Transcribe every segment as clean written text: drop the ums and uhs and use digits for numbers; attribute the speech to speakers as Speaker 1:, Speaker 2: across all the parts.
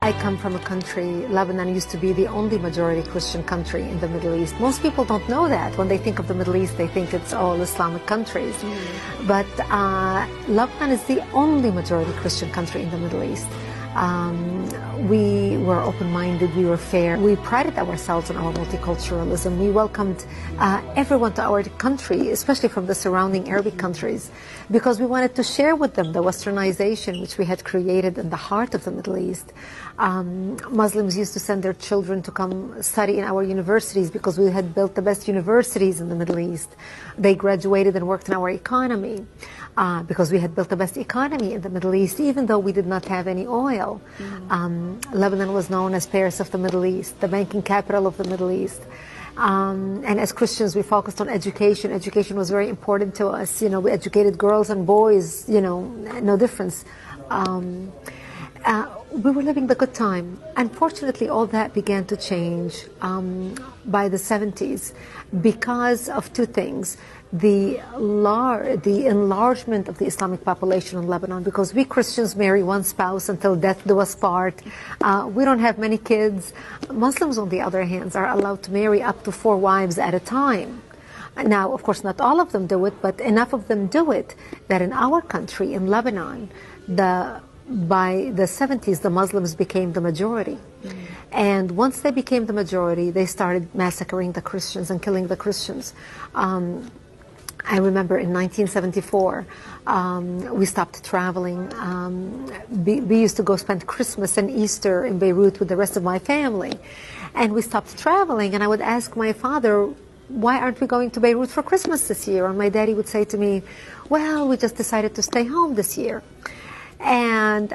Speaker 1: I come from a country, Lebanon used to be the only majority Christian country in the Middle East. Most people don't know that. When they think of the Middle East, they think it's all Islamic countries. But Lebanon is the only majority Christian country in the Middle East. We were open-minded, we were fair. We prided ourselves on our multiculturalism. We welcomed everyone to our country, especially from the surrounding Arabic countries, because we wanted to share with them the westernization which we had created in the heart of the Middle East. Muslims used to send their children to come study in our universities because we had built the best universities in the Middle East. They graduated and worked in our economy. Because we had built the best economy in the Middle East, even though we did not have any oil. Lebanon was known as Paris of the Middle East, the banking capital of the Middle East. And as Christians, we focused on education. Education was very important to us. You know, we educated girls and boys, you know, no difference. We were living the good time. Unfortunately, all that began to change by the 70s because of two things. The enlargement of the Islamic population in Lebanon, because we Christians marry one spouse until death do us part. We don't have many kids. Muslims, on the other hand, are allowed to marry up to 4 wives at a time. Now, of course, not all of them do it, but enough of them do it that in our country, in Lebanon, by the 70s, the Muslims became the majority. And once they became the majority, they started massacring the Christians and killing the Christians. I remember in 1974, we stopped traveling. We used to go spend Christmas and Easter in Beirut with the rest of my family. And we stopped traveling, and I would ask my father, why aren't we going to Beirut for Christmas this year? And my daddy would say to me, well, we just decided to stay home this year. And,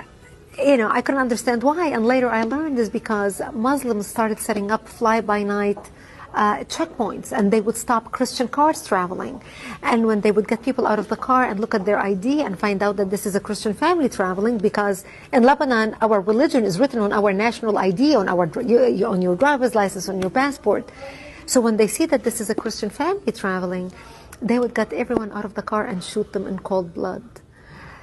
Speaker 1: you know, I couldn't understand why. And later I learned is because Muslims started setting up fly-by-night checkpoints, and they would stop Christian cars traveling. And when they would get people out of the car and look at their ID and find out that this is a Christian family traveling, because in Lebanon, our religion is written on our national ID, on your driver's license, on your passport. So when they see that this is a Christian family traveling, they would get everyone out of the car and shoot them in cold blood.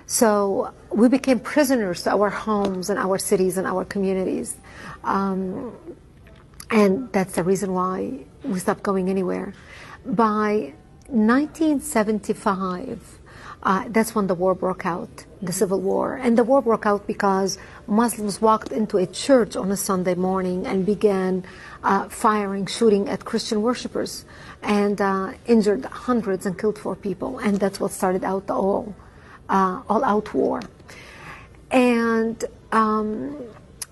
Speaker 1: So we became prisoners to our homes and our cities and our communities. And that's the reason why we stopped going anywhere. By 1975, that's when the war broke out, the civil war. And the war broke out because Muslims walked into a church on a Sunday morning and began shooting at Christian worshippers, and injured hundreds and killed 4 people. And that's what started out the all-out war. And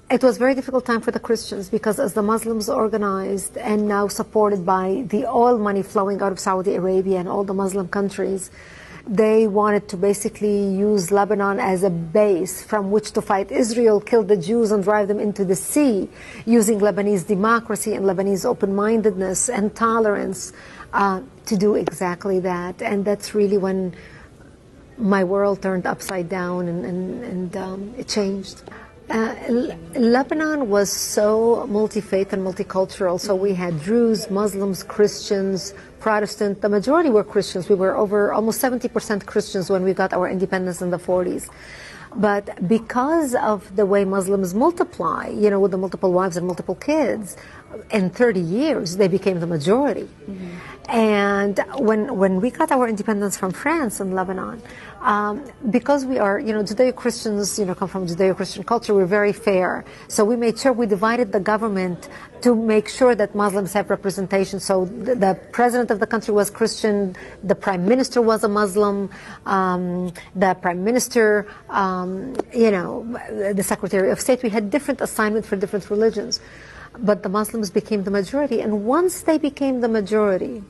Speaker 1: it was a very difficult time for the Christians, because as the Muslims organized and now supported by the oil money flowing out of Saudi Arabia and all the Muslim countries, they wanted to basically use Lebanon as a base from which to fight Israel, kill the Jews and drive them into the sea, using Lebanese democracy and Lebanese open-mindedness and tolerance to do exactly that. And that's really when my world turned upside down and it changed. Lebanon was so multi-faith and multicultural. So we had Druze, Muslims, Christians, Protestant. The majority were Christians. We were over almost 70% Christians when we got our independence in the 40s. But because of the way Muslims multiply, you know, with the multiple wives and multiple kids, in 30 years, they became the majority. And when we got our independence from France and Lebanon, because we are, you know, Judeo-Christians, you know, come from Judeo-Christian culture, we're very fair. So we made sure we divided the government to make sure that Muslims have representation. So the president of the country was Christian, the prime minister was a Muslim, the prime minister, you know, the secretary of state. We had different assignments for different religions. But the Muslims became the majority. And once they became the majority,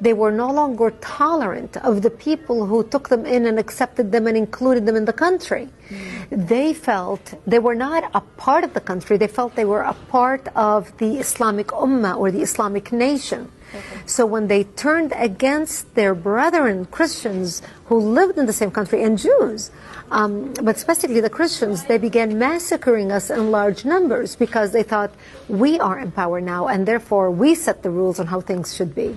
Speaker 1: they were no longer tolerant of the people who took them in and accepted them and included them in the country. They felt they were not a part of the country. They felt they were a part of the Islamic Ummah or the Islamic nation. So when they turned against their brethren Christians who lived in the same country, and Jews, but specifically the Christians, they began massacring us in large numbers because they thought we are in power now, and therefore we set the rules on how things should be.